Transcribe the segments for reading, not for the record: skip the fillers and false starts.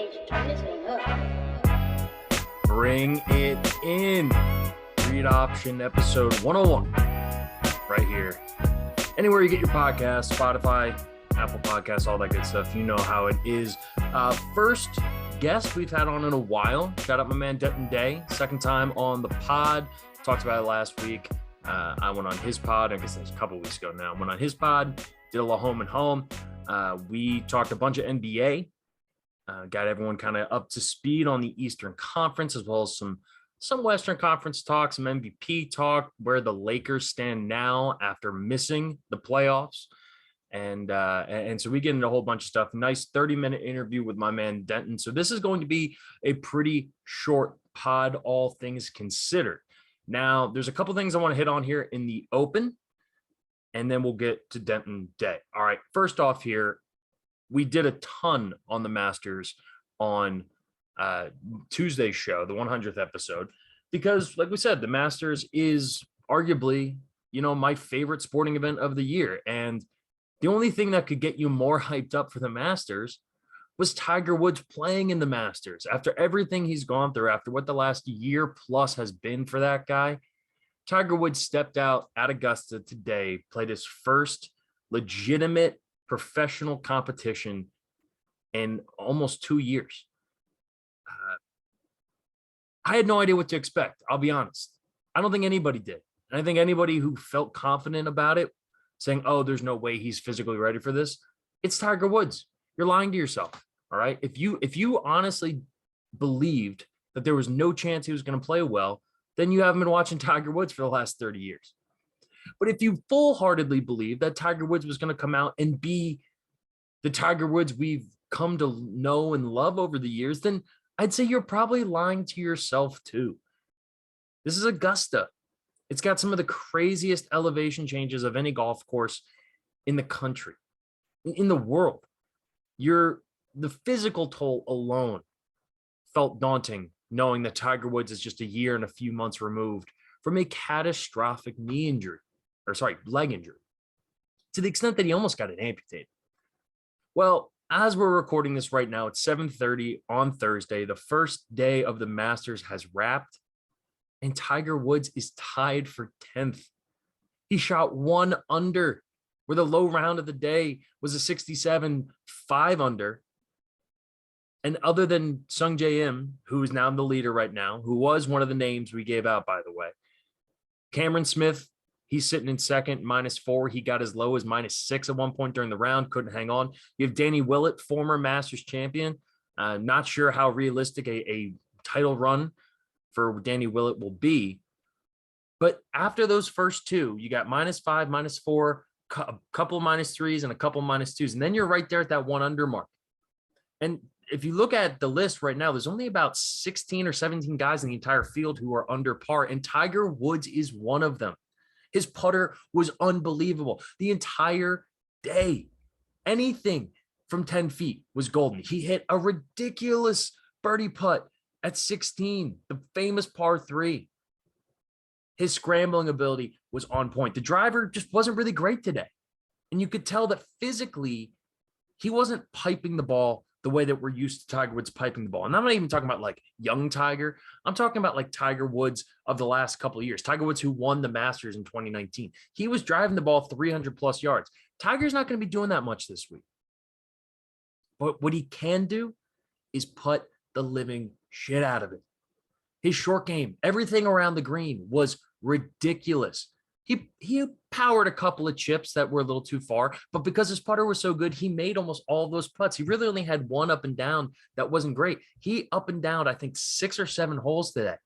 stage and turn this thing up. Bring it in. Read Option episode 101. Right here. Anywhere you get your podcasts, Spotify, Apple Podcasts, all that good stuff. You know how it is. First guest we've had on in a while. Shout out my man Denton Day. Second time on the pod. Talked about it last week. I went on his pod. I guess it was a couple weeks ago now. Went on his pod. Did a little home and home. We talked a bunch of NBA. Got everyone kind of up to speed on the Eastern Conference, as well as some Western Conference talk, some MVP talk, where the Lakers stand now after missing the playoffs. And so we get into a whole bunch of stuff. Nice 30-minute interview with my man Denton. So this is going to be a pretty short pod, all things considered. Now, there's a couple things I want to hit on here in the open, and then we'll get to Denton Day. All right, first off here, we did a ton on the Masters on Tuesday's show, the 100th episode, because like we said, the Masters is arguably, my favorite sporting event of the year. And the only thing that could get you more hyped up for the Masters was Tiger Woods playing in the Masters. After everything he's gone through, after what the last year plus has been for that guy, Tiger Woods stepped out at Augusta today, played his first legitimate professional competition in almost 2 years. I had no idea what to expect. I'll be honest. I don't think anybody did. And I think anybody who felt confident about it, saying, oh, there's no way he's physically ready for this, it's Tiger Woods. You're lying to yourself. All right. If you honestly believed that there was no chance he was going to play well, then you haven't been watching Tiger Woods for the last 30 years. But if you full-heartedly believe that Tiger Woods was going to come out and be the Tiger Woods we've come to know and love over the years, then I'd say you're probably lying to yourself too. This is Augusta. It's got some of the craziest elevation changes of any golf course in the country, in the world. The physical toll alone felt daunting, knowing that Tiger Woods is just a year and a few months removed from a catastrophic leg injury, to the extent that he almost got it amputated. Well, as we're recording this right now, it's 7:30 on Thursday. The first day of the Masters has wrapped, and Tiger Woods is tied for 10th. He shot 1 under, where the low round of the day was a 67, 5 under. And other than Sung Jae Im, who is now the leader right now, who was one of the names we gave out, by the way, Cameron Smith, he's sitting in second, -4. He got as low as -6 at one point during the round, couldn't hang on. You have Danny Willett, former Masters champion. Not sure how realistic a title run for Danny Willett will be. But after those first two, you got -5, -4, a couple -3s, and a couple -2s. And then you're right there at that 1 under mark. And if you look at the list right now, there's only about 16 or 17 guys in the entire field who are under par, and Tiger Woods is one of them. His putter was unbelievable the entire day. Anything from 10 feet was golden. He hit a ridiculous birdie putt at 16, the famous par 3. His scrambling ability was on point. The driver just wasn't really great today. And you could tell that physically, he wasn't piping the ball the way that we're used to Tiger Woods piping the ball. And I'm not even talking about like young Tiger. I'm talking about like Tiger Woods of the last couple of years. Tiger Woods, who won the Masters in 2019. He was driving the ball 300 plus yards. Tiger's not going to be doing that much this week. But what he can do is put the living shit out of it. His short game, everything around the green was ridiculous. He powered a couple of chips that were a little too far, but because his putter was so good, he made almost all those putts. He really only had one up and down that wasn't great. He up and down, I think, 6 or 7 holes today.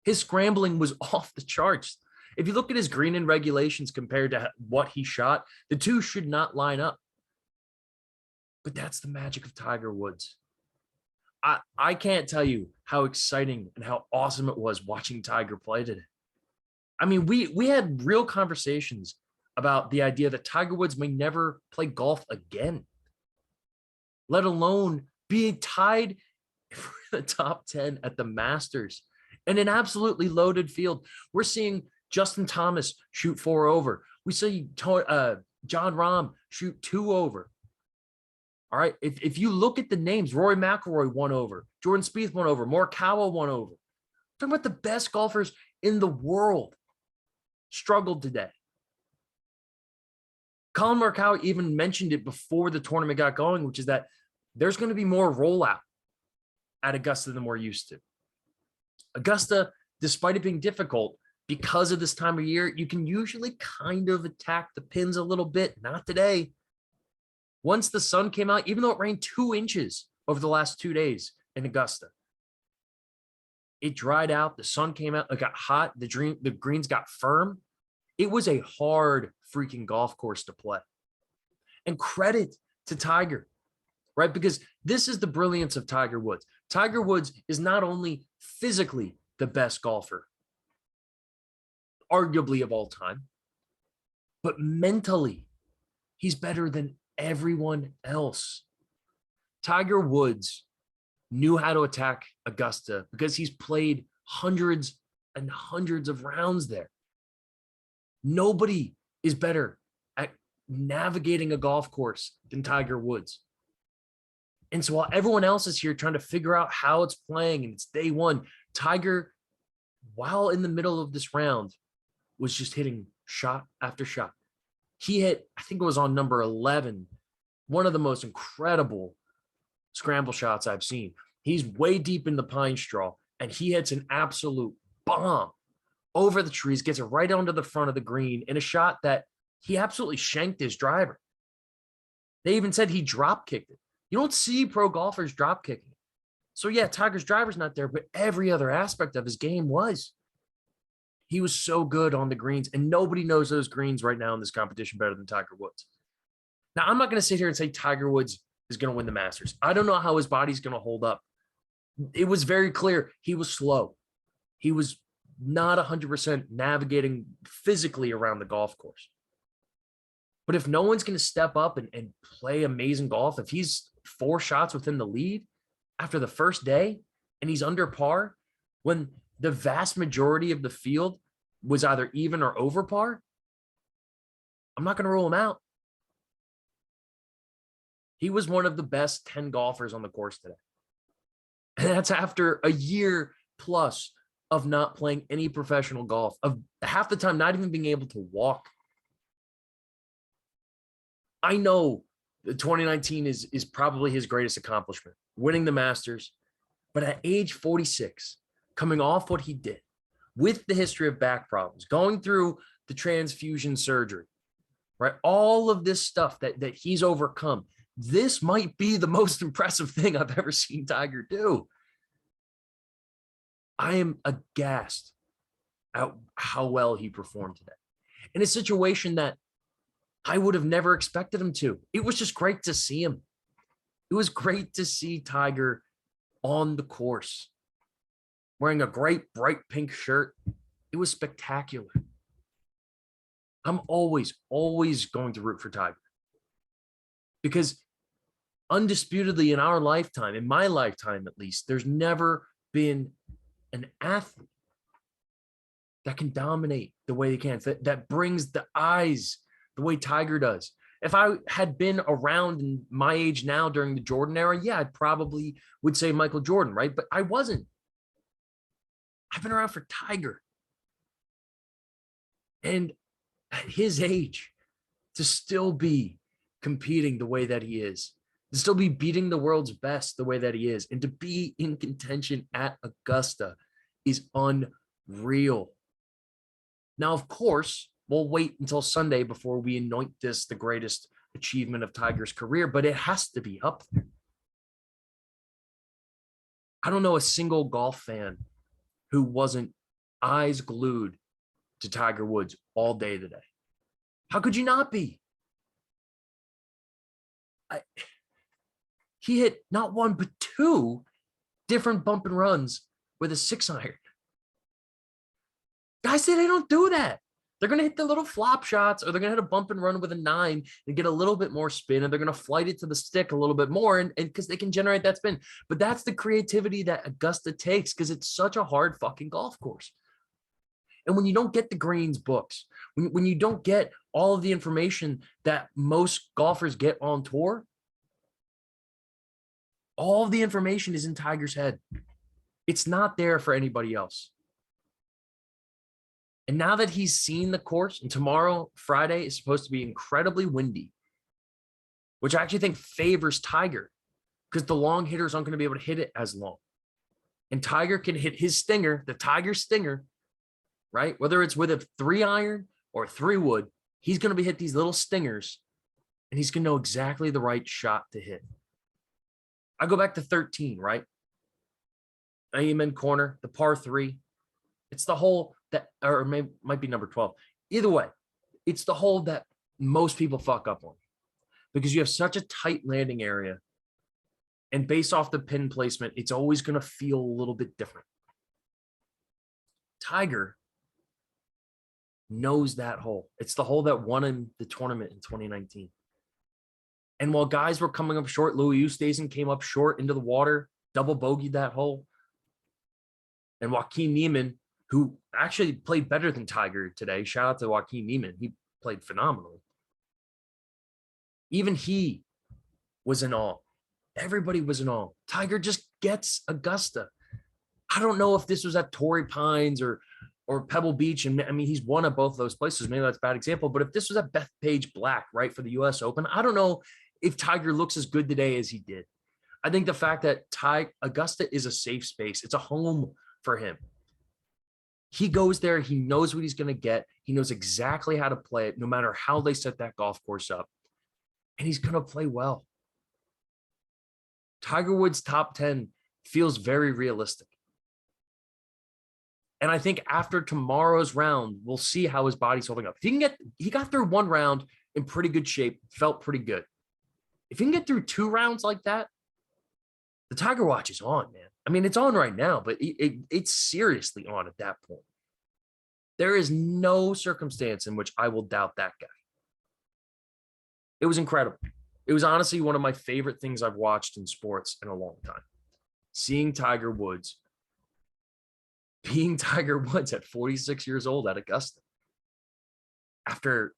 His scrambling was off the charts. If you look at his green in regulations compared to what he shot, the two should not line up. But that's the magic of Tiger Woods. I can't tell you how exciting and how awesome it was watching Tiger play today. I mean, we had real conversations about the idea that Tiger Woods may never play golf again, let alone be tied for the top 10 at the Masters in an absolutely loaded field. We're seeing Justin Thomas shoot 4 over. We see John Rahm shoot 2 over. All right. If you look at the names, Rory McIlroy won over, Jordan Spieth won over, Morikawa won over. Talking about the best golfers in the world struggled today. Colin Morikawa even mentioned it before the tournament got going, which is that there's going to be more rollout at Augusta than we're used to. Augusta, despite it being difficult, because of this time of year, you can usually kind of attack the pins a little bit. Not today. Once the sun came out, even though it rained 2 inches over the last 2 days in Augusta, it dried out. The sun came out. It got hot. The greens got firm. It was a hard freaking golf course to play. And credit to Tiger, right? Because this is the brilliance of Tiger Woods. Tiger Woods is not only physically the best golfer, arguably of all time, but mentally, he's better than everyone else. Tiger Woods knew how to attack Augusta because he's played hundreds and hundreds of rounds there. Nobody is better at navigating a golf course than Tiger Woods. And so while everyone else is here trying to figure out how it's playing and it's day one, Tiger, while in the middle of this round, was just hitting shot after shot. He hit, I think it was on number 11, one of the most incredible scramble shots I've seen. He's way deep in the pine straw, and he hits an absolute bomb over the trees, gets it right onto the front of the green in a shot that he absolutely shanked his driver. They even said he drop kicked it. You don't see pro golfers drop kicking. So yeah, Tiger's driver's not there, but every other aspect of his game was. He was so good on the greens, and nobody knows those greens right now in this competition better than Tiger Woods. Now, I'm not going to sit here and say Tiger Woods is going to win the Masters. I don't know how his body's going to hold up. It was very clear he was slow. He was not 100% navigating physically around the golf course. But if no one's going to step up and play amazing golf, if he's 4 shots within the lead after the first day and he's under par, when the vast majority of the field was either even or over par, I'm not going to rule him out. He was one of the best 10 golfers on the course today. And that's after a year plus of not playing any professional golf, of half the time not even being able to walk. I know 2019 is probably his greatest accomplishment, winning the Masters. But at age 46, coming off what he did, with the history of back problems, going through the transfusion surgery, right? All of this stuff that he's overcome, this might be the most impressive thing I've ever seen Tiger do. I am aghast at how well he performed today in a situation that I would have never expected him to. It was just great to see him. It was great to see Tiger on the course, wearing a great bright pink shirt. It was spectacular. I'm always going to root for Tiger, because undisputedly in our lifetime, in my lifetime at least, there's never been an athlete that can dominate the way they can, that brings the eyes the way Tiger does. If I had been around in my age now during the Jordan era, yeah, I probably would say Michael Jordan, right? But I wasn't. I've been around for Tiger. And at his age, to still be competing the way that he is, to still be beating the world's best the way that he is, and to be in contention at Augusta is unreal. Now, of course, we'll wait until Sunday before we anoint this the greatest achievement of Tiger's career, but it has to be up there. I don't know a single golf fan who wasn't eyes glued to Tiger Woods all day today. How could you not be? He hit not one, but 2 different bump and runs with a 6-iron. Guys say they don't do that. They're going to hit the little flop shots, or they're going to hit a bump and run with a 9 and get a little bit more spin, and they're going to flight it to the stick a little bit more, and because they can generate that spin. But that's the creativity that Augusta takes, because it's such a hard fucking golf course. And when you don't get the greens books, when you don't get all of the information that most golfers get on tour, All of the information is in Tiger's head. It's not there for anybody else. And now that he's seen the course, and tomorrow, Friday, is supposed to be incredibly windy, which I actually think favors Tiger because the long hitters aren't going to be able to hit it as long. And Tiger can hit his stinger, the Tiger stinger, right? Whether it's with a 3-iron or 3-wood, he's going to be hit these little stingers, and he's going to know exactly the right shot to hit. I go back to 13, right? Amen corner, the par 3. It's the hole that, or maybe might be number 12. Either way, it's the hole that most people fuck up on because you have such a tight landing area. And based off the pin placement, it's always going to feel a little bit different. Tiger knows that hole. It's the hole that won him the tournament in 2019. And while guys were coming up short, Louis Oosthuizen came up short into the water, double bogeyed that hole. And Joaquin Niemann, who actually played better than Tiger today, shout out to Joaquin Niemann. He played phenomenally. Even he was in awe. Everybody was in awe. Tiger just gets Augusta. I don't know if this was at Torrey Pines or Pebble Beach. And I mean, he's won at both those places. Maybe that's a bad example. But if this was at Bethpage Black, right, for the U.S. Open, I don't know if Tiger looks as good today as he did. I think the fact that Augusta is a safe space, it's a home for him. He goes there. He knows what he's going to get. He knows exactly how to play it, no matter how they set that golf course up. And he's going to play well. Tiger Woods' top 10 feels very realistic. And I think after tomorrow's round, we'll see how his body's holding up. If he got through one round in pretty good shape, felt pretty good. If he can get through 2 rounds like that, the Tiger watch is on, man. I mean, it's on right now, but it's seriously on at that point. There is no circumstance in which I will doubt that guy. It was incredible. It was honestly one of my favorite things I've watched in sports in a long time. Seeing Tiger Woods, being Tiger Woods at 46 years old at Augusta, after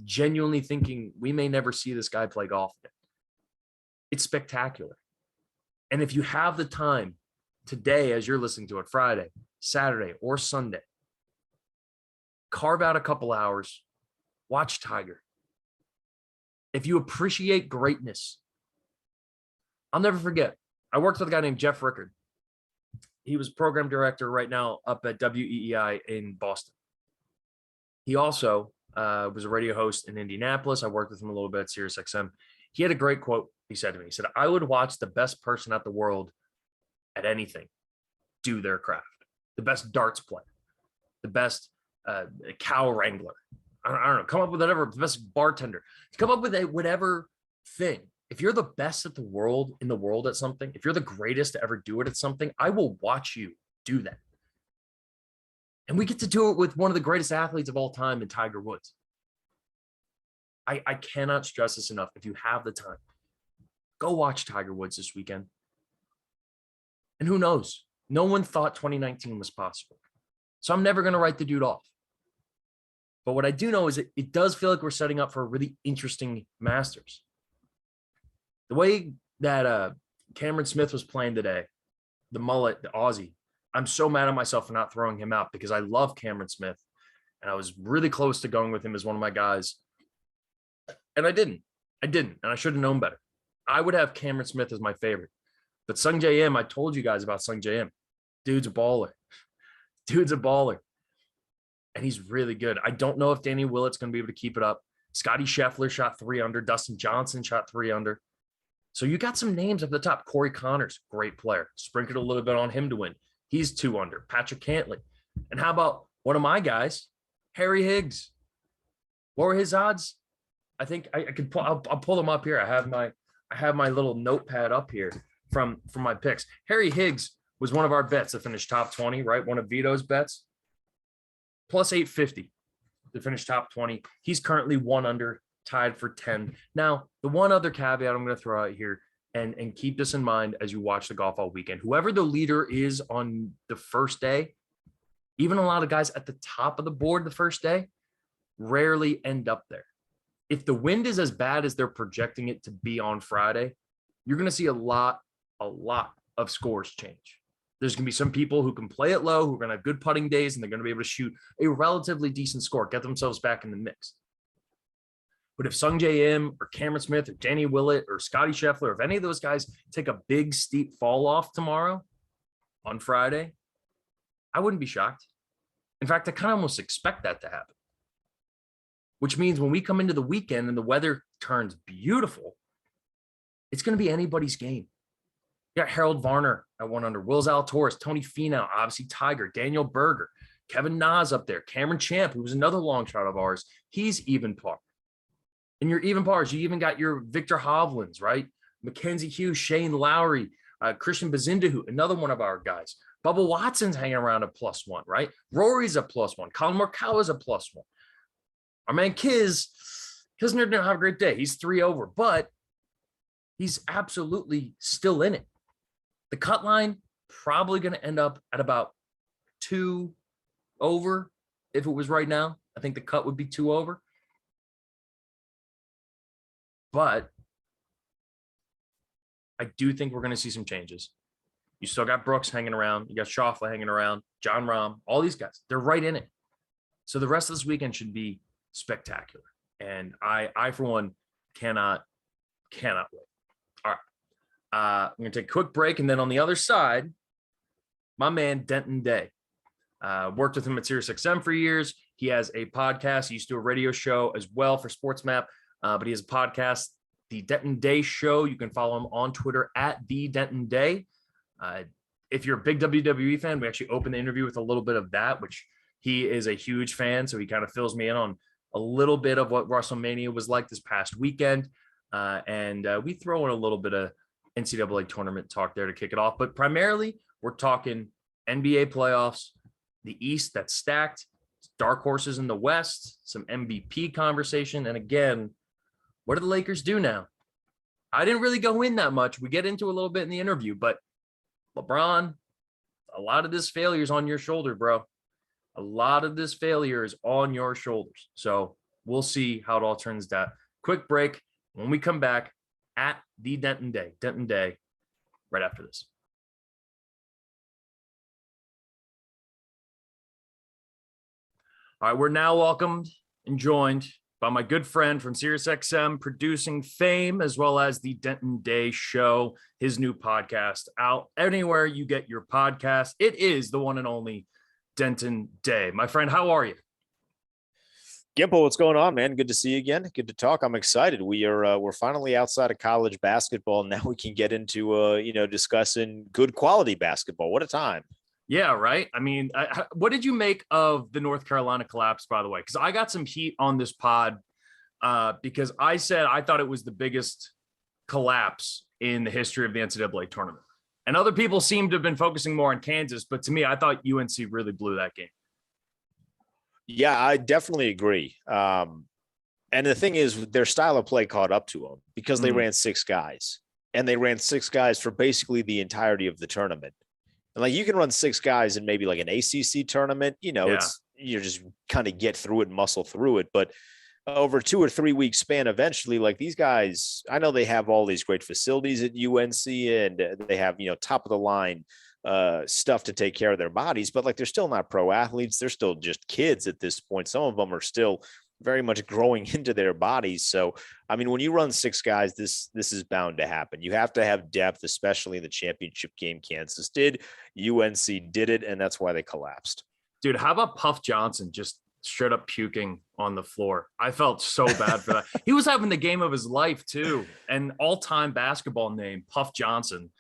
genuinely thinking we may never see this guy play golf again. It's spectacular. And if you have the time today, as you're listening to it, Friday, Saturday, or Sunday, carve out a couple hours, watch Tiger. If you appreciate greatness, I'll never forget. I worked with a guy named Jeff Rickard. He was program director right now up at WEEI in Boston. He also was a radio host in Indianapolis. I worked with him a little bit at SiriusXM. He had a great quote. He said to me, he said, I would watch the best person at the world at anything do their craft. The best darts player, the best cow wrangler. I don't know, come up with whatever, the best bartender. Come up with whatever thing. If you're the best at the world, in the world at something, if you're the greatest to ever do it at something, I will watch you do that. And we get to do it with one of the greatest athletes of all time in Tiger Woods. I cannot stress this enough. If you have the time, go watch Tiger Woods this weekend. And who knows? No one thought 2019 was possible. So I'm never going to write the dude off. But what I do know is it does feel like we're setting up for a really interesting Masters. The way that Cameron Smith was playing today, the mullet, the Aussie, I'm so mad at myself for not throwing him out because I love Cameron Smith. And I was really close to going with him as one of my guys. And I didn't. And I should have known better. I would have Cameron Smith as my favorite. But Sung J M, I told you guys about Sung J M. Dude's a baller. And he's really good. I don't know if Danny Willett's going to be able to keep it up. Scotty Scheffler shot 3 under. Dustin Johnson shot 3 under. So you got some names up the top. Corey Connors, great player. Sprinkled a little bit on him to win. He's 2 under. Patrick Cantley. And how about one of my guys, Harry Higgs? What were his odds? I think I could pull. I'll pull them up here. I have my little notepad up here from my picks. Harry Higgs was one of our bets to finish top 20, right? One of Vito's bets. Plus 850 to finish top 20. He's currently 1 under, tied for 10. Now, the one other caveat I'm going to throw out here, and keep this in mind as you watch the golf all weekend. Whoever the leader is on the first day, even a lot of guys at the top of the board the first day, rarely end up there. If the wind is as bad as they're projecting it to be on Friday, you're going to see a lot a lot of scores change. There's going to be some people who can play it low, who are going to have good putting days, and they're going to be able to shoot a relatively decent score, get themselves back in the mix. But if Sung J M or Cameron Smith or Danny Willett or Scotty Scheffler, if any of those guys take a big steep fall off tomorrow on Friday, I wouldn't be shocked. In fact, I kind of almost expect that to happen, which means when we come into the weekend and the weather turns beautiful, it's going to be anybody's game. You got Harold Varner at 1 under, Will Zalatoris, Tony Finau, obviously Tiger, Daniel Berger, Kevin Na up there, Cameron Champ, who was another long shot of ours. He's even par. And your even pars, you even got your Victor Hovlands, right? Mackenzie Hughes, Shane Lowry, Christian Bezindahu, another one of our guys. Bubba Watson's hanging around at +1, right? Rory's a +1. Colin Morikawa's a +1. Our man Kisner didn't have a great day. He's 3 over, but he's absolutely still in it. The cut line probably going to end up at about 2 over. If it was right now, I think the cut would be 2 over. But I do think we're going to see some changes. You still got Brooks hanging around. You got Schauffele hanging around, John Rahm, all these guys. They're right in it. So the rest of this weekend should be spectacular. And I for one, cannot wait. All right. I'm going to take a quick break. And then on the other side, my man, Denton Day. Worked with him at SiriusXM for years. He has a podcast. He used to do a radio show as well for SportsMap. But he has a podcast, The Denton Day Show. You can follow him on Twitter at The Denton Day. If you're a big WWE fan, we actually opened the interview with a little bit of that, which he is a huge fan. So he kind of fills me in on a little bit of what WrestleMania was like this past weekend. And we throw in a little bit of NCAA tournament talk there to kick it off. But primarily, we're talking NBA playoffs, the East that's stacked, dark horses in the West, some MVP conversation. And again, what do the Lakers do now? I didn't really go in that much. We get into a little bit in the interview, but LeBron, a lot of this failure is on your shoulder, bro. A lot of this failure is on your shoulders. So we'll see how it all turns out. Quick break. When we come back at the Denton Day, right after this. All right, we're now welcomed and joined by my good friend from SiriusXM producing fame, as well as the Denton Day Show, his new podcast out anywhere you get your podcast. It is the one and only Denton Day. My friend, how are you? Gimpel, what's going on, man? Good to see you again. Good to talk. I'm excited. We're finally outside of college basketball. Now we can get into discussing good quality basketball. What a time. Yeah, right. I mean, what did you make of the North Carolina collapse, by the way? Because I got some heat on this pod because I said I thought it was the biggest collapse in the history of the NCAA tournament. And other people seem to have been focusing more on Kansas. But to me, I thought UNC really blew that game. Yeah, I definitely agree. And the thing is, their style of play caught up to them because they ran 6 guys. And they ran 6 guys for basically the entirety of the tournament. And like you can run 6 guys in maybe like an ACC tournament, it's you just kind of get through it and muscle through it. But over 2 or 3 week span, eventually, like these guys, I know they have all these great facilities at UNC and they have, top of the line stuff to take care of their bodies, but like they're still not pro athletes. They're still just kids at this point. Some of them are still very much growing into their bodies. So, I mean, when you run 6 guys, this is bound to happen. You have to have depth, especially in the championship game. Kansas did, UNC did it, and that's why they collapsed. Dude, how about Puff Johnson just straight up puking on the floor? I felt so bad for that. He was having the game of his life too. And all-time basketball name, Puff Johnson.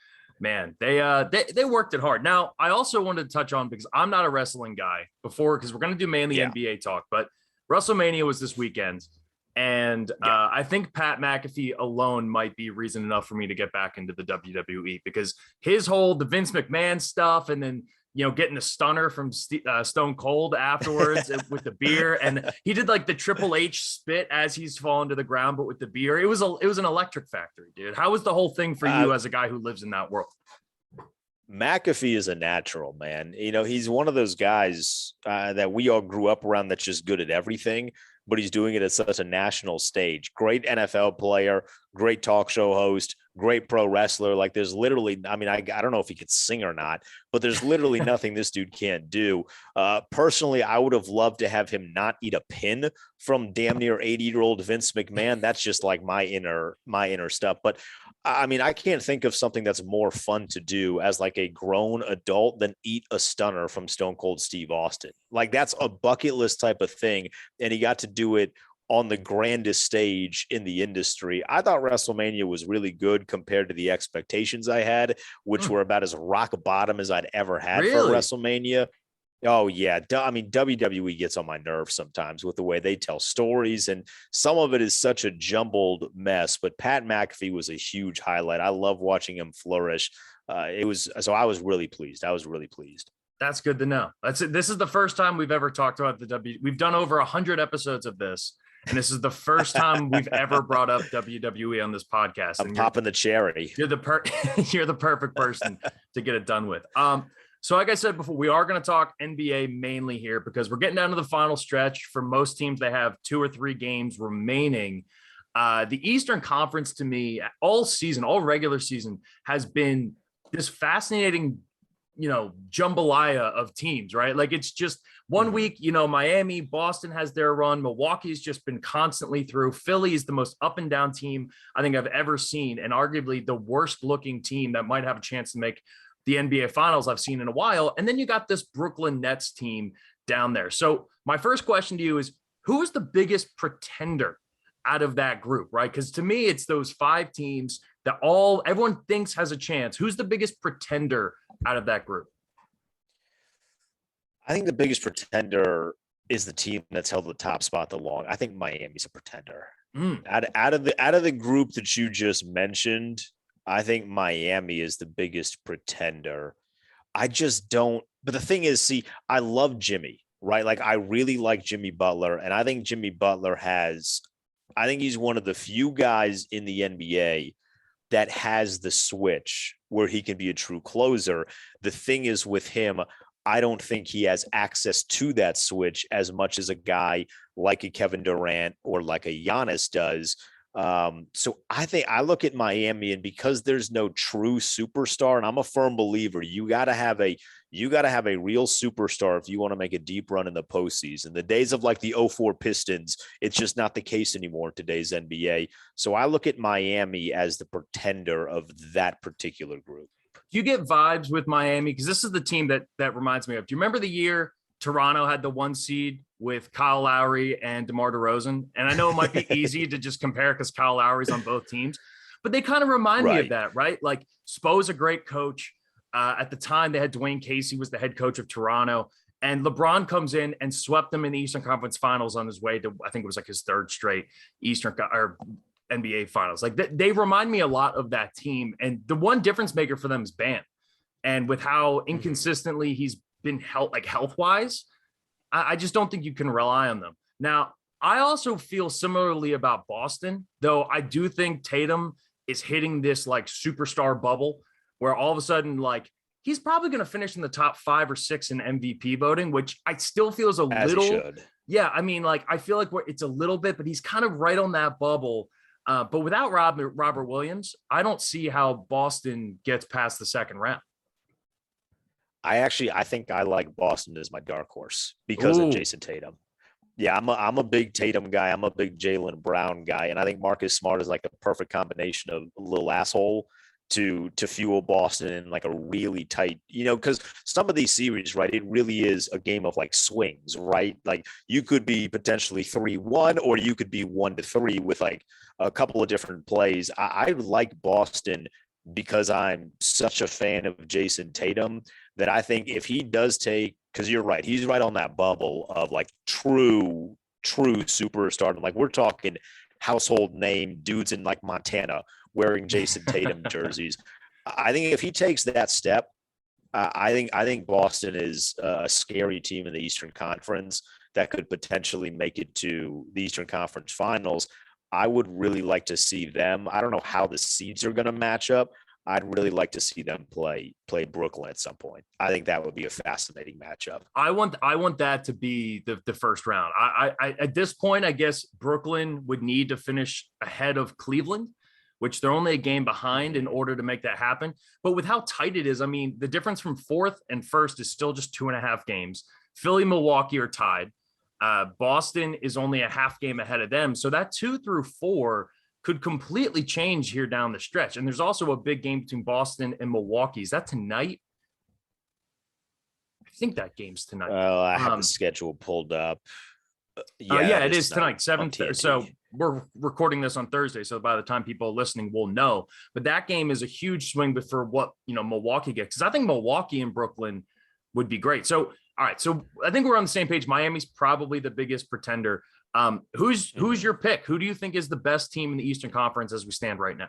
Man, they worked it hard. Now, I also wanted to touch on, because I'm not a wrestling guy before, because we're going to do mainly NBA talk, but WrestleMania was this weekend. And I think Pat McAfee alone might be reason enough for me to get back into the WWE, because the Vince McMahon stuff, and then, getting a stunner from Stone Cold afterwards with the beer. And he did like the Triple H spit as he's falling to the ground, but with the beer. It was an electric factory, dude. How was the whole thing for you as a guy who lives in that world? McAfee is a natural, man. He's one of those guys that we all grew up around that's just good at everything, but he's doing it at such a national stage. Great NFL player, great talk show host, great pro wrestler. Like there's literally, I mean, I don't know if he could sing or not, but there's literally nothing this dude can't do. Personally, I would have loved to have him not eat a pin from damn near 80-year-old Vince McMahon. That's just like my inner stuff. But I mean, I can't think of something that's more fun to do as like a grown adult than eat a stunner from Stone Cold Steve Austin. Like that's a bucket list type of thing. And he got to do it on the grandest stage in the industry. I thought WrestleMania was really good compared to the expectations I had, which were about as rock bottom as I'd ever had for WrestleMania. Oh yeah. I mean, WWE gets on my nerves sometimes with the way they tell stories, and some of it is such a jumbled mess, but Pat McAfee was a huge highlight. I love watching him flourish. I was really pleased. That's good to know. That's it. This is the first time we've ever talked about the W. We've done over 100 episodes of this, and this is the first time we've ever brought up WWE on this podcast. I'm popping the cherry. You're the perfect person to get it done with. So like I said before, we are going to talk NBA mainly here because we're getting down to the final stretch. For most teams, they have 2 or 3 games remaining. The Eastern Conference, to me, all season, all regular season, has been this fascinating, jambalaya of teams, right? Like it's just one week, Miami, Boston has their run. Milwaukee's just been constantly through. Philly is the most up and down team I think I've ever seen, and arguably the worst looking team that might have a chance to make the NBA Finals I've seen in a while. And then you got this Brooklyn Nets team down there. So my first question to you is, who is the biggest pretender out of that group, right? Because to me, it's those 5 teams that everyone thinks has a chance. Who's the biggest pretender out of that group? I think the biggest pretender is the team that's held the top spot the long. I think Miami's a pretender. Out of the group that you just mentioned, I think Miami is the biggest pretender. I just don't. But the thing is, see, I love Jimmy, right? Like I really like Jimmy Butler, and I think Jimmy Butler I think he's one of the few guys in the NBA that has the switch where he can be a true closer. The thing is with him, I don't think he has access to that switch as much as a guy like a Kevin Durant or like a Giannis does. So I think I look at Miami, and because there's no true superstar, and I'm a firm believer, you got to have a real superstar if you want to make a deep run in the postseason. The days of like the 04 Pistons, it's just not the case anymore in today's NBA. So I look at Miami as the pretender of that particular group. Do you get vibes with Miami? Because this is the team that reminds me of. Do you remember the year Toronto had the 1 seed with Kyle Lowry and DeMar DeRozan? And I know it might be easy to just compare because Kyle Lowry's on both teams, but they kind of remind me of that, right? Like Spo's a great coach. At the time, they had Dwayne Casey was the head coach of Toronto, and LeBron comes in and swept them in the Eastern Conference Finals on his way to, I think it was like his 3rd straight Eastern or NBA Finals. Like they remind me a lot of that team. And the one difference maker for them is Bam. And with how inconsistently he's been health-wise, I just don't think you can rely on them. Now, I also feel similarly about Boston, though I do think Tatum is hitting this like superstar bubble where all of a sudden, like he's probably going to finish in the top 5 or 6 in MVP voting, which I still feel is yeah. I mean, like, I feel like it's a little bit, but he's kind of right on that bubble. But without Robert Williams, I don't see how Boston gets past the 2nd round. I think I like Boston as my dark horse because of Jason Tatum. Yeah, I'm a big Tatum guy. I'm a big Jaylen Brown guy. And I think Marcus Smart is like a perfect combination of a little asshole to fuel Boston in like a really tight, because some of these series, right, it really is a game of like swings, right? Like you could be potentially 3-1 or you could be 1-3 with like a couple of different plays. I like Boston because I'm such a fan of Jason Tatum that I think if he does take, because you're right, he's right on that bubble of like true superstar. Like we're talking household name dudes in like Montana wearing Jason Tatum jerseys. I think if he takes that step, I think Boston is a scary team in the Eastern Conference that could potentially make it to the Eastern Conference Finals. I would really like to see them. I don't know how the seeds are going to match up. I'd really like to see them play Brooklyn at some point. I think that would be a fascinating matchup. I want that to be the first round. I at this point, I guess Brooklyn would need to finish ahead of Cleveland, which they're only a game behind in order to make that happen. But with how tight it is, I mean, the difference from fourth and first is still just 2.5 games. Philly, Milwaukee are tied. Boston is only a half game ahead of them. So that 2 through 4 could completely change here down the stretch. And there's also a big game between Boston and Milwaukee. Is that tonight? I think that game's tonight. I have the schedule pulled up. Yeah, it is tonight, 7th. So we're recording this on Thursday. So by the time people are listening, we'll know. But that game is a huge swing but for what, Milwaukee gets. Because I think Milwaukee and Brooklyn would be great. So, all right. So I think we're on the same page. Miami's probably the biggest pretender. Who's your pick? Who do you think is the best team in the Eastern Conference as we stand right now?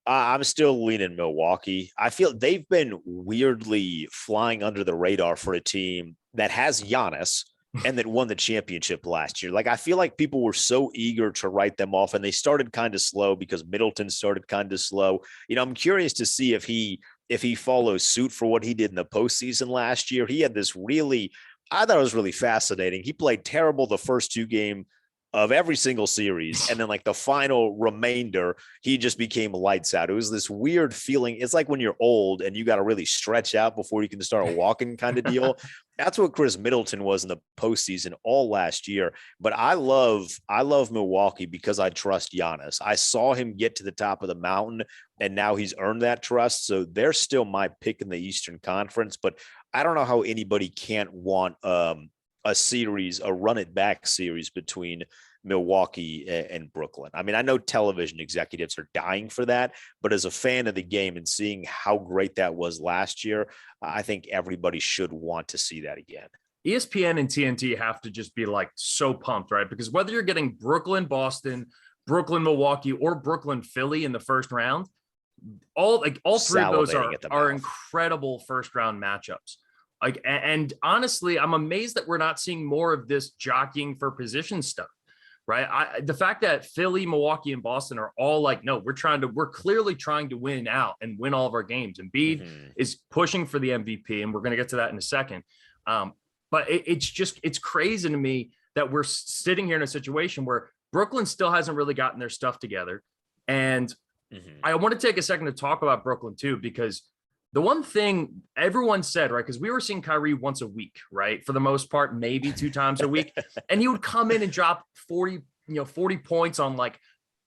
I'm still leaning Milwaukee. I feel they've been weirdly flying under the radar for a team that has Giannis and that won the championship last year. Like, I feel like people were so eager to write them off, and they started kind of slow because Middleton started kind of slow. I'm curious to see if he follows suit for what he did in the postseason last year. He had this I thought it was really fascinating. He played terrible the first 2 games of every single series. And then like the final remainder, he just became lights out. It was this weird feeling. It's like when you're old and you got to really stretch out before you can start walking kind of deal. That's what Chris Middleton was in the postseason all last year. But I love Milwaukee because I trust Giannis. I saw him get to the top of the mountain, and now he's earned that trust. So they're still my pick in the Eastern Conference, but I don't know how anybody can't want a run it back series between Milwaukee and Brooklyn. I mean, I know television executives are dying for that, but as a fan of the game and seeing how great that was last year, I think everybody should want to see that again. ESPN and TNT have to just be like so pumped, right? Because whether you're getting Brooklyn, Boston, Brooklyn, Milwaukee, or Brooklyn, Philly in the first round, all three of those are incredible first round matchups. And honestly, I'm amazed that we're not seeing more of this jockeying for position stuff, right? The fact that Philly, Milwaukee, and Boston are all like, no, we're clearly trying to win out and win all of our games. Embiid is pushing for the MVP, and we're going to get to that in a second. But it's crazy to me that we're sitting here in a situation where Brooklyn still hasn't really gotten their stuff together. And I want to take a second to talk about Brooklyn too, because the one thing everyone said, right, because we were seeing Kyrie once a week, right, for the most part, maybe 2 times a week, and he would come in and drop 40 points on like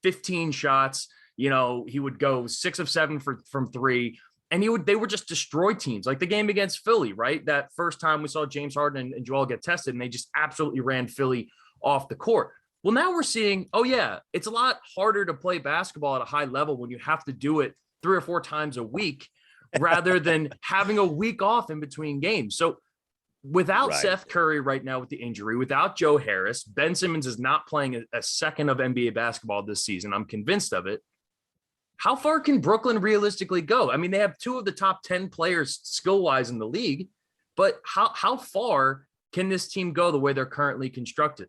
15 shots. He would go 6 of 7 from 3, and they would just destroy teams, like the game against Philly, right? That first time we saw James Harden and Joel get tested, and they just absolutely ran Philly off the court. Well, now we're seeing, it's a lot harder to play basketball at a high level when you have to do it 3 or 4 times a week, rather than having a week off in between games. So without Seth Curry right now with the injury, without Joe Harris, Ben Simmons is not playing a second of NBA basketball this season. I'm convinced of it. How far can Brooklyn realistically go? I mean, they have 2 of the top 10 players skill-wise in the league, but how far can this team go the way they're currently constructed?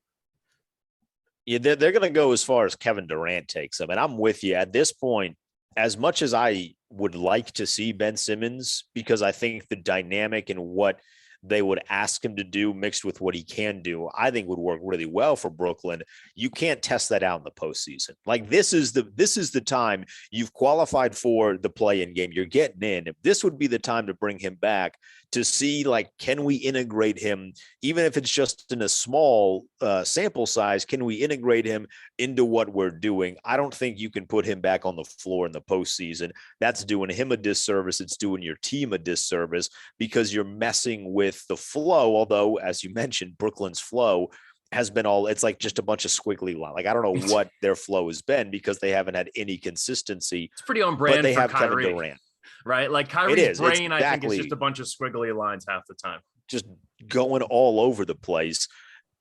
Yeah, they're going to go as far as Kevin Durant takes them. And I'm with you at this point. As much as I would like to see Ben Simmons, because I think the dynamic and what they would ask him to do mixed with what he can do, I think would work really well for Brooklyn. You can't test that out in the postseason. Like this is the time you've qualified for the play-in game. You're getting in. This would be the time to bring him back to see, like, can we integrate him, even if it's just in a small sample size, can we integrate him into what we're doing? I don't think you can put him back on the floor in the postseason. That's doing him a disservice. It's doing your team a disservice because you're messing with the flow. Although, as you mentioned, Brooklyn's flow has been it's like just a bunch of squiggly line. Like, I don't know what their flow has been because they haven't had any consistency. It's pretty on brand. But they for have Kyrie. Kevin Durant. Right? Like Kyrie's brain, exactly. I think, is just a bunch of squiggly lines half the time. Just going all over the place.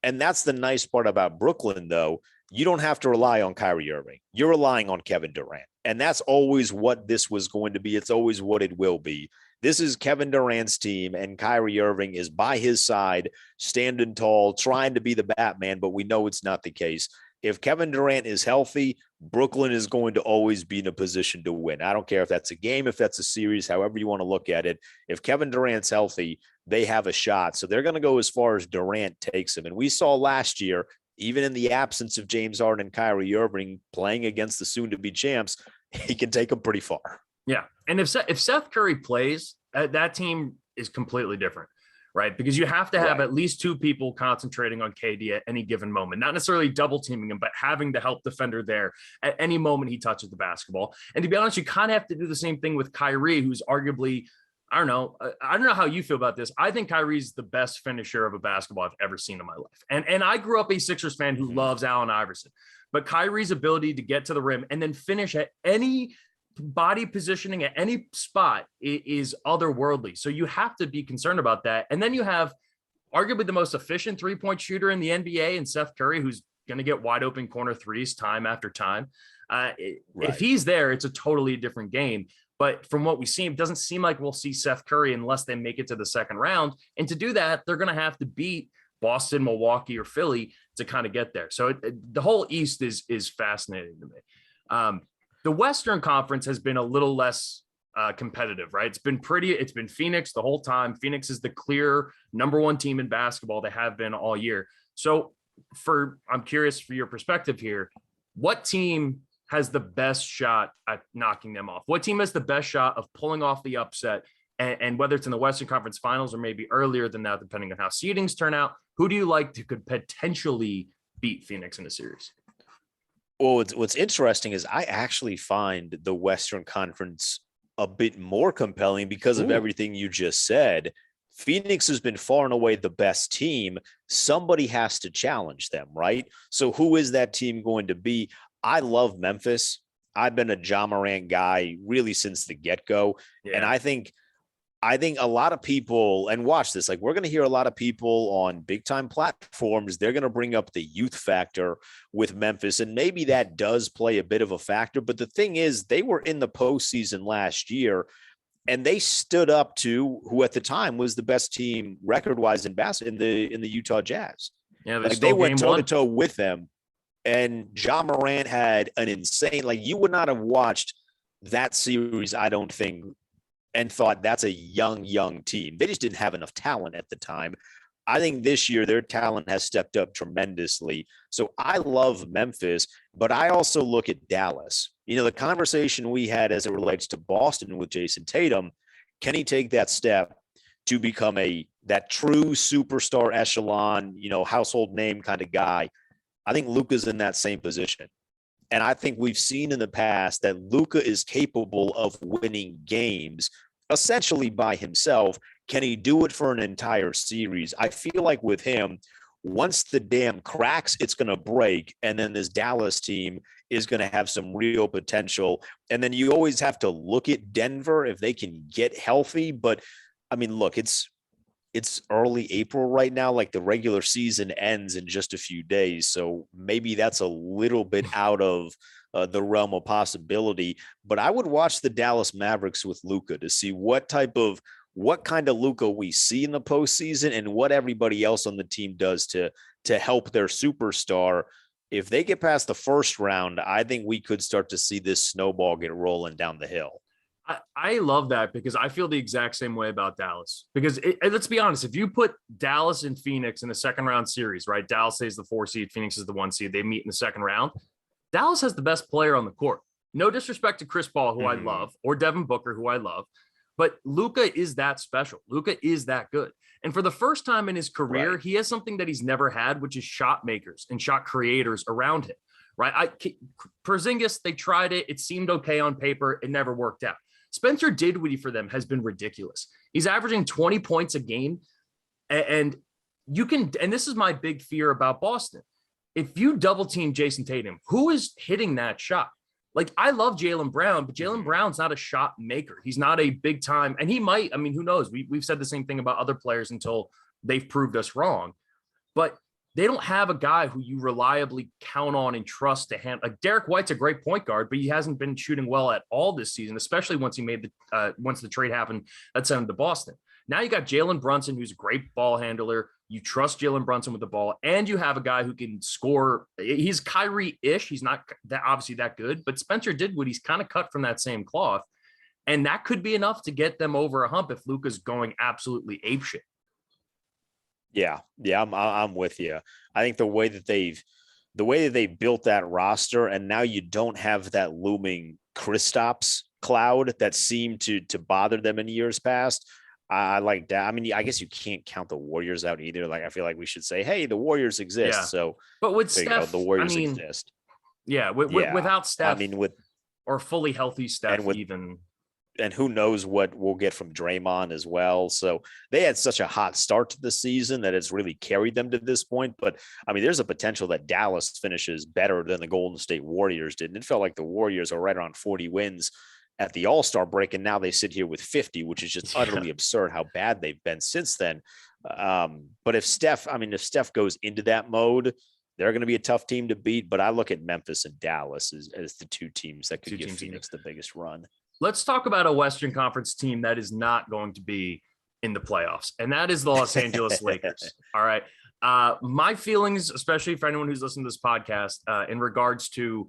And that's the nice part about Brooklyn, though. You don't have to rely on Kyrie Irving. You're relying on Kevin Durant. And that's always what this was going to be. It's always what it will be. This is Kevin Durant's team, and Kyrie Irving is by his side, standing tall, trying to be the Batman, but we know it's not the case. If Kevin Durant is healthy, Brooklyn is going to always be in a position to win. I don't care if that's a game, if that's a series, however you want to look at it. If Kevin Durant's healthy, they have a shot. So they're going to go as far as Durant takes him. And we saw last year, even in the absence of James Harden and Kyrie Irving playing against the soon-to-be champs, he can take them pretty far. Yeah. And if Seth Curry plays, that team is completely different, right? Because you have to have at least two people concentrating on KD at any given moment, not necessarily double teaming him, but having the help defender there at any moment he touches the basketball. And to be honest, you kind of have to do the same thing with Kyrie, who's arguably, I don't know how you feel about this. I think Kyrie's the best finisher of a basketball I've ever seen in my life. And I grew up a Sixers fan who loves Allen Iverson, but Kyrie's ability to get to the rim and then finish at any body positioning at any spot is otherworldly. So you have to be concerned about that. And then you have arguably the most efficient 3-point shooter in the NBA and Seth Curry, who's going to get wide open corner threes time after time. If he's there, it's a totally different game. But from what we see, it doesn't seem like we'll see Seth Curry unless they make it to the second round. And to do that, they're going to have to beat Boston, Milwaukee, or Philly to kind of get there. So the whole East is fascinating to me. The Western Conference has been a little less competitive, right? It's been Phoenix the whole time. Phoenix is the clear number one team in basketball. They have been all year. So I'm curious for your perspective here. What team has the best shot at knocking them off? What team has the best shot of pulling off the upset? And whether it's in the Western Conference Finals or maybe earlier than that, depending on how seedings turn out, who do you like to could potentially beat Phoenix in a series? Well, what's interesting is I actually find the Western Conference a bit more compelling because of everything you just said. Phoenix has been far and away the best team. Somebody has to challenge them, right? So who is that team going to be? I love Memphis. I've been a Ja Morant guy really since the get-go. Yeah. And I think a lot of people, and watch this, like we're going to hear a lot of people on big time platforms, they're going to bring up the youth factor with Memphis. And maybe that does play a bit of a factor. But the thing is, they were in the postseason last year and they stood up to who at the time was the best team record wise in the Utah Jazz. Yeah, they went toe to toe with them. And Ja Morant had an insane, like you would not have watched that series, I don't think, and thought that's a young team. They just didn't have enough talent at the time. I think this year their talent has stepped up tremendously. So I love Memphis, but I also look at Dallas. You know, the conversation we had as it relates to Boston with Jason Tatum, can he take that step to become that true superstar echelon, you know, household name kind of guy? I think Luka's in that same position. And I think we've seen in the past that Luka is capable of winning games essentially by himself. Can he do it for an entire series? I feel like with him, once the dam cracks, it's going to break. And then this Dallas team is going to have some real potential. And then you always have to look at Denver if they can get healthy. But I mean, look, it's early April right now. Like the regular season ends in just a few days. So maybe that's a little bit out of the realm of possibility, but I would watch the Dallas Mavericks with Luka to see what kind of Luka we see in the postseason and what everybody else on the team does to help their superstar. If they get past the first round, I think we could start to see this snowball get rolling down the hill. I love that because I feel the exact same way about Dallas. Because let's be honest, if you put Dallas and Phoenix in the second round series, right? Dallas stays the 4 seed, Phoenix is the 1 seed. They meet in the second round. Dallas has the best player on the court. No disrespect to Chris Paul, who I love, or Devin Booker, who I love, but Luka is that special. Luka is that good. And for the first time in his career, he has something that he's never had, which is shot makers and shot creators around him, right? Porzingis, they tried it. It seemed okay on paper. It never worked out. Spencer Dinwiddie for them has been ridiculous. He's averaging 20 points a game. And this is my big fear about Boston. If you double team Jason Tatum, who is hitting that shot? Like, I love Jaylen Brown, but Jaylen Brown's not a shot maker. He's not a big time. And he might, I mean, who knows? We've said the same thing about other players until they've proved us wrong. But they don't have a guy who you reliably count on and trust to handle. Like Derek White's a great point guard, but he hasn't been shooting well at all this season, especially once once the trade happened that sent him to Boston. Now you got Jalen Brunson, who's a great ball handler. You trust Jalen Brunson with the ball, and you have a guy who can score. He's Kyrie-ish. He's not obviously that good, but Spencer Dinwiddie's kind of cut from that same cloth, and that could be enough to get them over a hump if Luka's going absolutely apeshit. Yeah, I'm with you. I think the way that they built that roster, and now you don't have that looming Kristaps cloud that seemed to bother them in years past. I like that. I mean, I guess you can't count the Warriors out either. Like, I feel like we should say, hey, the Warriors exist. Yeah. So But with there you go. Steph, The Warriors I mean, exist. yeah, Yeah. without Steph, I mean, with or fully healthy Steph, with even. and who knows what we'll get from Draymond as well. So they had such a hot start to the season that it's really carried them to this point. But I mean, there's a potential that Dallas finishes better than the Golden State Warriors did. And it felt like the Warriors are right around 40 wins at the All-Star break. And now they sit here with 50, which is just utterly absurd how bad they've been since then. But if Steph goes into that mode, they're going to be a tough team to beat. But I look at Memphis and Dallas as the two teams that could give Phoenix the biggest run. Let's talk about a Western Conference team that is not going to be in the playoffs, and that is the Los Angeles Lakers. All right. My feelings, especially for anyone who's listening to this podcast, in regards to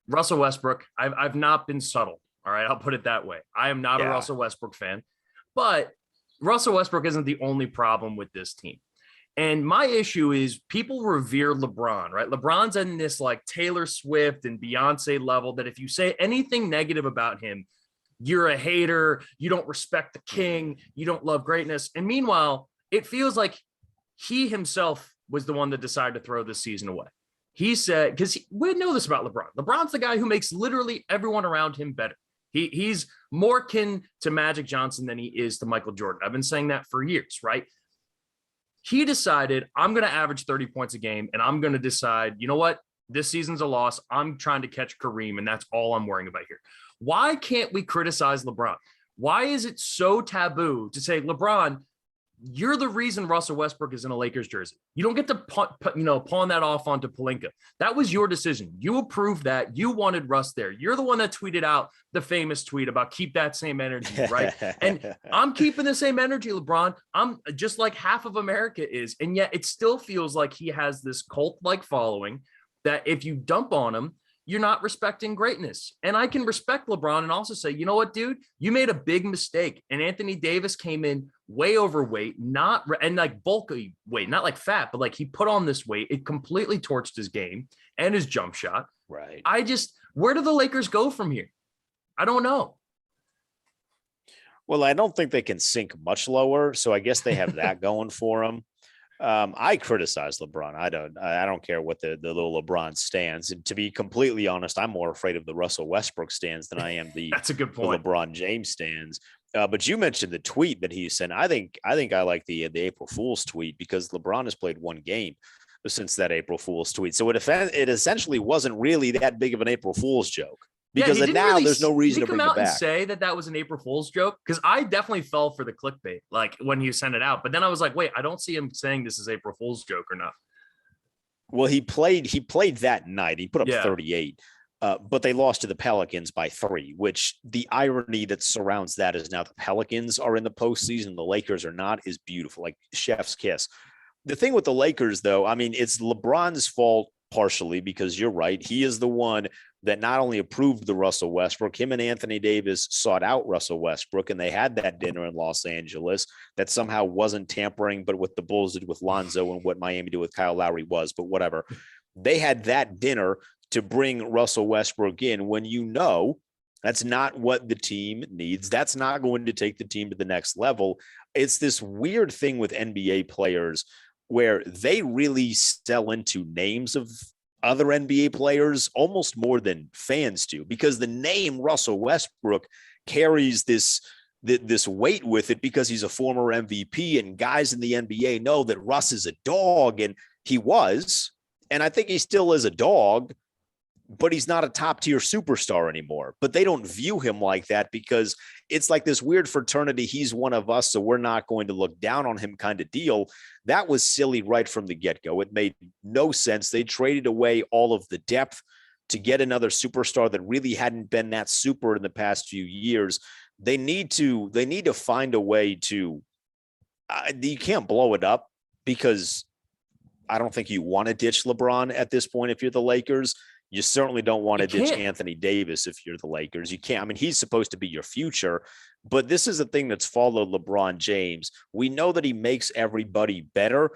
Russell Westbrook, I've not been subtle. All right. I'll put it that way. I am not a Russell Westbrook fan, but Russell Westbrook isn't the only problem with this team. And my issue is people revere LeBron, right? LeBron's in this like Taylor Swift and Beyonce level that if you say anything negative about him, you're a hater, you don't respect the king, you don't love greatness. And meanwhile, it feels like he himself was the one that decided to throw this season away. He said, because we know this about LeBron. LeBron's the guy who makes literally everyone around him better. He's more kin to Magic Johnson than he is to Michael Jordan. I've been saying that for years, right? He decided, I'm going to average 30 points a game, and I'm going to decide, you know what? This season's a loss. I'm trying to catch Kareem, and that's all I'm worrying about here. Why can't we criticize LeBron? Why is it so taboo to say, LeBron, you're the reason Russell Westbrook is in a Lakers jersey? You don't get to pawn that off onto Pelinka. That was your decision. You approved that. You wanted Russ there. You're the one that tweeted out the famous tweet about keep that same energy, right? And I'm keeping the same energy, LeBron. I'm just like half of America is. And yet it still feels like he has this cult-like following that if you dump on him, you're not respecting greatness. And I can respect LeBron and also say, you know what, dude, you made a big mistake. And Anthony Davis came in way overweight, and like bulky weight, not like fat, but like he put on this weight. It completely torched his game and his jump shot. Right. Where do the Lakers go from here? I don't know. Well, I don't think they can sink much lower. So I guess they have that going for them. I criticize LeBron. I don't care what the little LeBron stands. And to be completely honest, I'm more afraid of the Russell Westbrook stands than I am the that's a good point. The LeBron James stands. But you mentioned the tweet that he sent. I think I like the April Fool's tweet because LeBron has played one game since that April Fool's tweet. So it essentially wasn't really that big of an April Fool's joke. Because now there's no reason to bring it back. Did he come out and say that was an April Fool's joke? Because I definitely fell for the clickbait, like when he sent it out. But then I was like, wait, I don't see him saying this is April Fool's joke or not. Well, he played that night. He put up 38, but they lost to the Pelicans by 3, which the irony that surrounds that is now the Pelicans are in the postseason, the Lakers are not, is beautiful, like chef's kiss. The thing with the Lakers, though, I mean, it's LeBron's fault partially because you're right. He is the one that not only approved the Russell Westbrook, him and Anthony Davis sought out Russell Westbrook, and they had that dinner in Los Angeles that somehow wasn't tampering, but what the Bulls did with Lonzo and what Miami did with Kyle Lowry was, but whatever. They had that dinner to bring Russell Westbrook in when you know that's not what the team needs. That's not going to take the team to the next level. It's this weird thing with NBA players where they really sell into names of other NBA players almost more than fans do, because the name Russell Westbrook carries this weight with it because he's a former MVP and guys in the NBA know that Russ is a dog, and he was, and I think he still is a dog, but he's not a top tier superstar anymore. But they don't view him like that because it's like this weird fraternity. He's one of us, so we're not going to look down on him kind of deal. That was silly right from the get-go. It made no sense. They traded away all of the depth to get another superstar that really hadn't been that super in the past few years. They need to find a way to, you can't blow it up because I don't think you want to ditch LeBron at this point if you're the Lakers. You certainly don't want to ditch Anthony Davis if you're the Lakers. You can't. I mean, he's supposed to be your future. But this is the thing that's followed LeBron James. We know that he makes everybody better,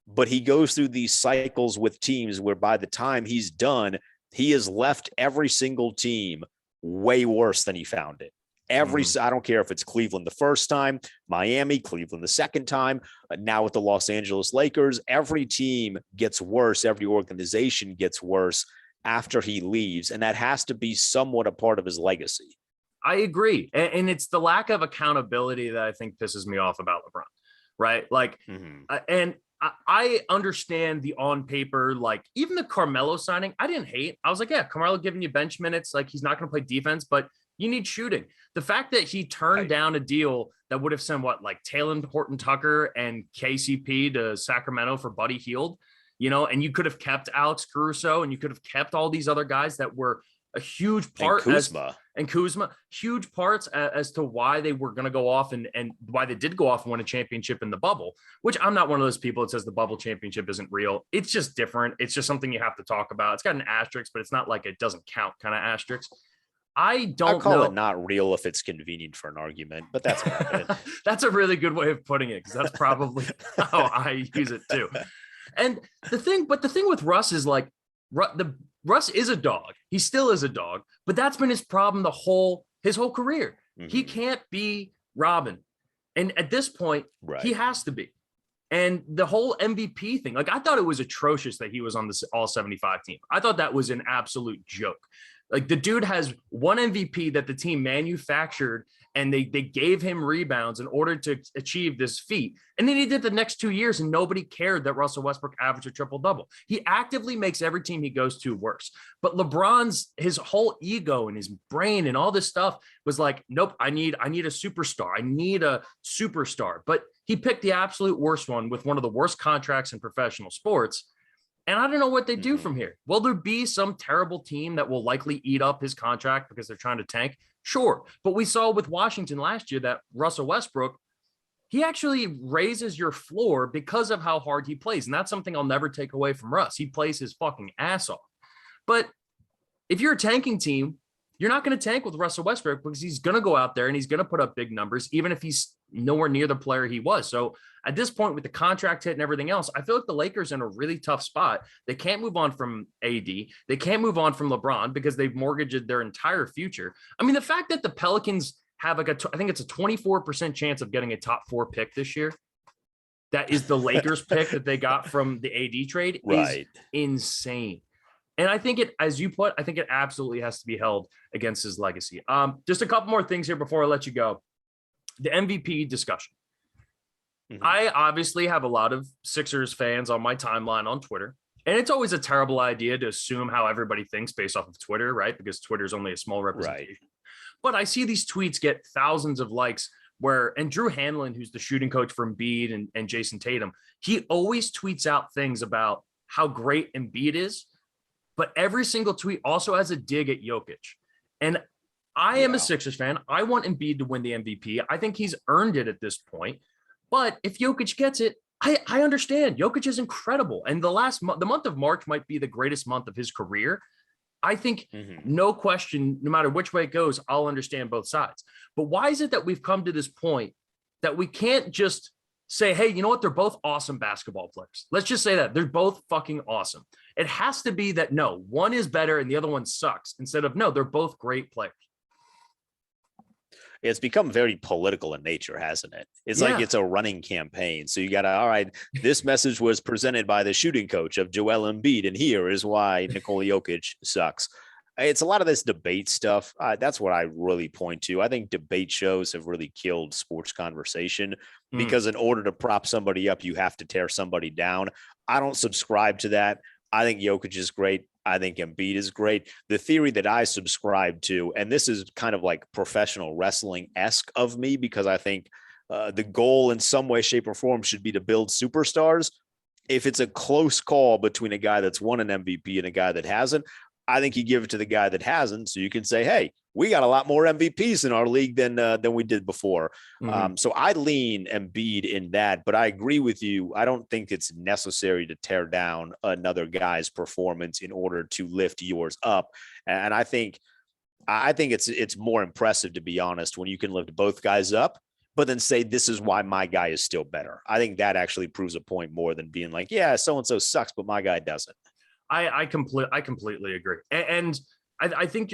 but he goes through these cycles with teams where by the time he's done, he has left every single team way worse than he found it. I don't care if it's Cleveland the first time, Miami, Cleveland the second time, now with the Los Angeles Lakers, every team gets worse. Every organization gets worse after he leaves. And that has to be somewhat a part of his legacy. I agree. And it's the lack of accountability that I think pisses me off about LeBron, right? Like, and I understand the on paper, like even the Carmelo signing, I didn't hate. I was like, yeah, Carmelo giving you bench minutes. Like he's not going to play defense, but you need shooting. The fact that he turned down a deal that would have sent like Taylor Horton Tucker and KCP to Sacramento for Buddy Hield, and you could have kept Alex Caruso and you could have kept all these other guys that were a huge part. And Kuzma, huge parts as to why they were going to go off and why they did go off and win a championship in the bubble, which I'm not one of those people that says the bubble championship isn't real. It's just different. It's just something you have to talk about. It's got an asterisk, but it's not like it doesn't count kind of asterisk. I call it not real if it's convenient for an argument, but that's about it. That's a really good way of putting it because that's probably how I use it too. And the thing with Russ is like Russ is a dog. He still is a dog, but that's been his problem his whole career. He can't be Robin. And at this point, he has to be. And the whole MVP thing, like I thought it was atrocious that he was on the all 75 team. I thought that was an absolute joke. Like the dude has one MVP that the team manufactured and they gave him rebounds in order to achieve this feat. And then he did the next 2 years and nobody cared that Russell Westbrook averaged a triple-double. He actively makes every team he goes to worse. But his whole ego and his brain and all this stuff was like, nope, I need a superstar. I need a superstar. But he picked the absolute worst one with one of the worst contracts in professional sports. And I don't know what they do from here. Will there be some terrible team that will likely eat up his contract because they're trying to tank? Sure. But we saw with Washington last year that Russell Westbrook, he actually raises your floor because of how hard he plays. And that's something I'll never take away from Russ. He plays his fucking ass off. But if you're a tanking team, you're not going to tank with Russell Westbrook because he's going to go out there and he's going to put up big numbers, even if he's nowhere near the player he was. So at this point with the contract hit and everything else, I feel like the Lakers are in a really tough spot. They can't move on from AD. They can't move on from LeBron because they've mortgaged their entire future. I mean, the fact that the Pelicans have I think it's a 24% chance of getting a top 4 pick this year. That is the Lakers pick that they got from the AD trade is insane. And I think it absolutely has to be held against his legacy. Just a couple more things here before I let you go. The MVP discussion. I obviously have a lot of Sixers fans on my timeline on Twitter. And it's always a terrible idea to assume how everybody thinks based off of Twitter, right? Because Twitter is only a small representation. Right. But I see these tweets get thousands of likes and Drew Hanlon, who's the shooting coach for Embiid and Jason Tatum, he always tweets out things about how great Embiid is. But every single tweet also has a dig at Jokic. And I am a Sixers fan. I want Embiid to win the MVP. I think he's earned it at this point. But if Jokic gets it, I understand. Jokic is incredible. And the month of March might be the greatest month of his career. I think no question, no matter which way it goes, I'll understand both sides. But why is it that we've come to this point that we can't just say, hey, you know what? They're both awesome basketball players. Let's just say that they're both fucking awesome. It has to be that, no, one is better and the other one sucks instead of, no, they're both great players. It's become very political in nature, hasn't it? It's like it's a running campaign. So you got to, all right, this message was presented by the shooting coach of Joel Embiid, and here is why Nikola Jokic sucks. It's a lot of this debate stuff. That's what I really point to. I think debate shows have really killed sports conversation because in order to prop somebody up, you have to tear somebody down. I don't subscribe to that. I think Jokic is great. I think Embiid is great. The theory that I subscribe to, and this is kind of like professional wrestling-esque of me, because I think the goal in some way, shape, or form should be to build superstars. If it's a close call between a guy that's won an MVP and a guy that hasn't, I think you give it to the guy that hasn't, so you can say, hey, we got a lot more MVPs in our league than we did before. So I lean Embiid in that, but I agree with you. I don't think it's necessary to tear down another guy's performance in order to lift yours up. And I think I think it's more impressive, to be honest, when you can lift both guys up, but then say, this is why my guy is still better. I think that actually proves a point more than being like, yeah, so-and-so sucks, but my guy doesn't. I completely agree. And I think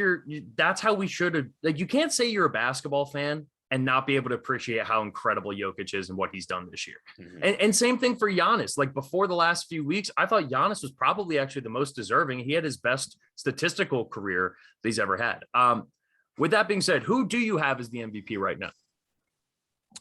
that's how we should have, like, you can't say you're a basketball fan and not be able to appreciate how incredible Jokic is and what he's done this year. Mhm. And same thing for Giannis. Like, before the last few weeks, I thought Giannis was probably actually the most deserving. He had his best statistical career that he's ever had. With that being said, who do you have as the MVP right now?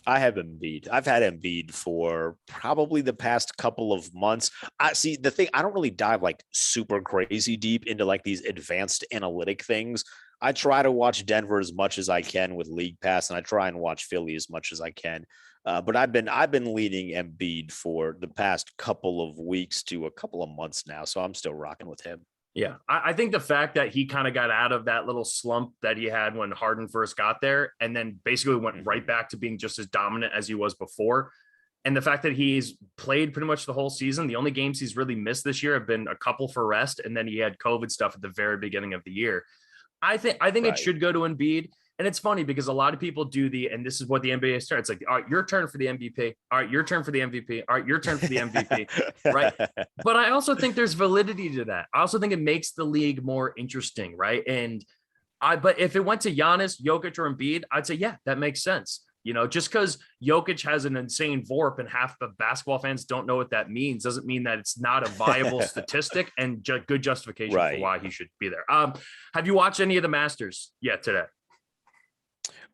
I have Embiid. I've had Embiid for probably the past couple of months. I see the thing. I don't really dive like super crazy deep into like these advanced analytic things. I try to watch Denver as much as I can with League Pass, and I try and watch Philly as much as I can. But I've been leading Embiid for the past couple of weeks to a couple of months now, so I'm still rocking with him. Yeah, I think the fact that he kind of got out of that little slump that he had when Harden first got there, and then basically went right back to being just as dominant as he was before. And the fact that he's played pretty much the whole season, the only games he's really missed this year have been a couple for rest, and then he had COVID stuff at the very beginning of the year. I think Right. it should go to Embiid. And it's funny because a lot of people do and this is what the NBA starts. It's like, all right, your turn for the MVP. All right, your turn for the MVP. All right, your turn for the MVP. Right. But I also think there's validity to that. I also think it makes the league more interesting. Right. But if it went to Giannis, Jokic, or Embiid, I'd say, yeah, that makes sense. You know, just because Jokic has an insane VORP and half the basketball fans don't know what that means doesn't mean that it's not a viable statistic and good justification for why he should be there. Have you watched any of the Masters yet today?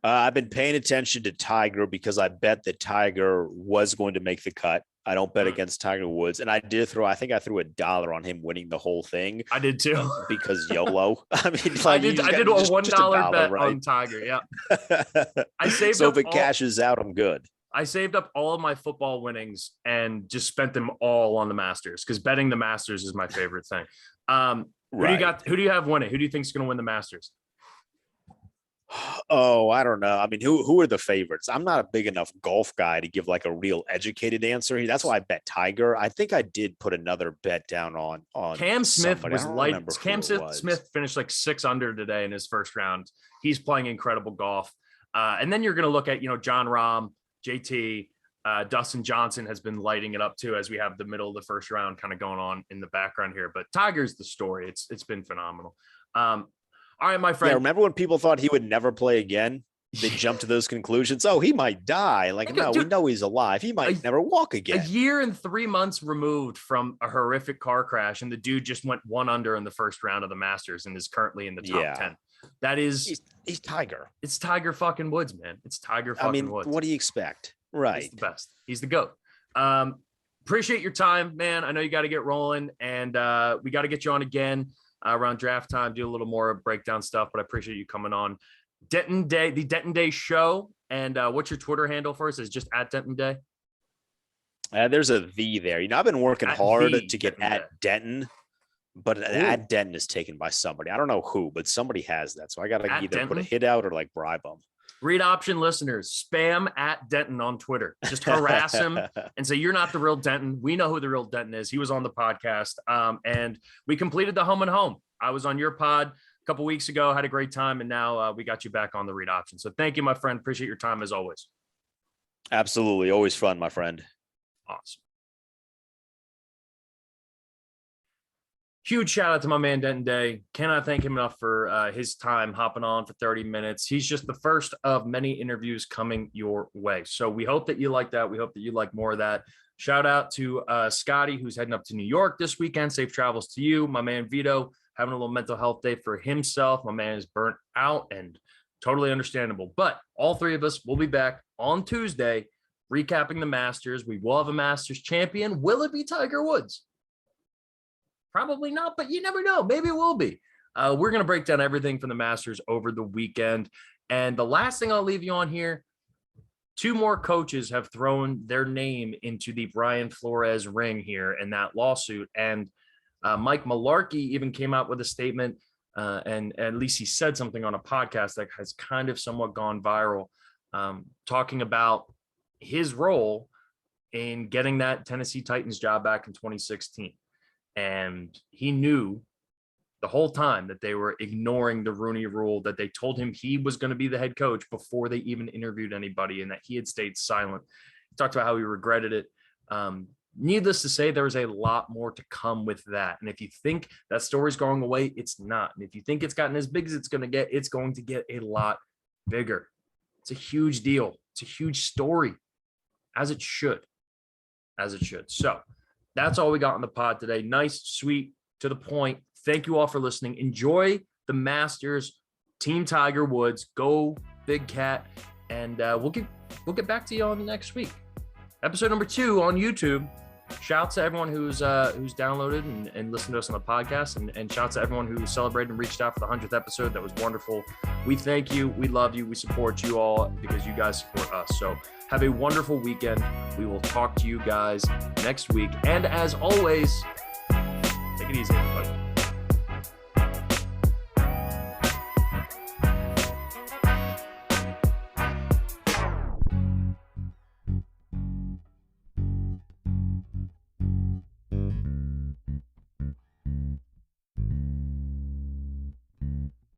I've been paying attention to Tiger because I bet that Tiger was going to make the cut. I don't bet against Tiger Woods. And I threw $1 on him winning the whole thing. I did too. Because YOLO. I mean, like, I did a $1 bet right? on Tiger. Yeah. I saved so up if it cashes out, I'm good. I saved up all of my football winnings and just spent them all on the Masters, because betting the Masters is my favorite thing. Who do you have winning? Who do you think is going to win the Masters? Oh, I don't know. I mean, who are the favorites? I'm not a big enough golf guy to give like a real educated answer. That's why I bet Tiger. I think I did put another bet down on Cam Smith. Somebody. Was light. Cam Smith finished like 6 under today in his first round. He's playing incredible golf. And then you're going to look at, John Rahm, JT, Dustin Johnson has been lighting it up too, as we have the middle of the first round kind of going on in the background here. But Tiger's the story. It's been phenomenal. All right, my friend. Yeah, remember when people thought he would never play again? They jumped to those conclusions. Oh, he might die. Like, no, we know he's alive. He might never walk again. A year and 3 months removed from a horrific car crash, and the dude just went 1 under in the first round of the Masters and is currently in the top 10. That is, he's Tiger. It's Tiger fucking Woods, man. It's Tiger fucking Woods. What do you expect? Right. He's the best. He's the GOAT. Appreciate your time, man. I know you got to get rolling, and we got to get you on again around draft time, do a little more breakdown stuff, but I appreciate you coming on. The Denton Day Show. And what's your Twitter handle for us? Is just at Denton Day? There's a V there. I've been working hard to get at Denton, but at Denton is taken by somebody. I don't know who, but somebody has that. So I got to either Denton? put a hit out or like bribe them. Read option listeners, spam at Denton on Twitter. Just harass him and say, you're not the real Denton. We know who the real Denton is. He was on the podcast. And we completed the home and home. I was on your pod a couple weeks ago, had a great time. And now we got you back on the read option. So thank you, my friend. Appreciate your time as always. Absolutely. Always fun, my friend. Awesome. Huge shout out to my man Denton Day. Cannot thank him enough for his time hopping on for 30 minutes. He's just the first of many interviews coming your way. So we hope that you like that. We hope that you like more of that. Shout out to Scotty, who's heading up to New York this weekend. Safe travels to you. My man Vito having a little mental health day for himself. My man is burnt out and totally understandable. But all three of us will be back on Tuesday recapping the Masters. We will have a Masters champion. Will it be Tiger Woods? Probably not, but you never know. Maybe it will be. We're going to break down everything from the Masters over the weekend. And the last thing I'll leave you on here, 2 more coaches have thrown their name into the Brian Flores ring here in that lawsuit. And Mike Malarkey even came out with a statement, and at least he said something on a podcast that has kind of somewhat gone viral, talking about his role in getting that Tennessee Titans job back in 2016. And he knew the whole time that they were ignoring the Rooney Rule, that they told him he was going to be the head coach before they even interviewed anybody, and that he had stayed silent. He talked about how he regretted it. Needless to say, there is a lot more to come with that. And if you think that story's going away, it's not. And if you think it's gotten as big as it's going to get a lot bigger. It's a huge deal. It's a huge story, as it should. So that's all we got on the pod today. Nice, sweet, to the point. Thank you all for listening. Enjoy the Masters. Team Tiger Woods. Go Big Cat. And we'll get back to you on the next week. Episode number 2 on YouTube. Shouts to everyone who's downloaded and listened to us on the podcast, and shouts to everyone who celebrated and reached out for the 100th episode. That was wonderful. We thank you. We love you. We support you all because you guys support us. So have a wonderful weekend. We will talk to you guys next week. And as always, take it easy, everybody.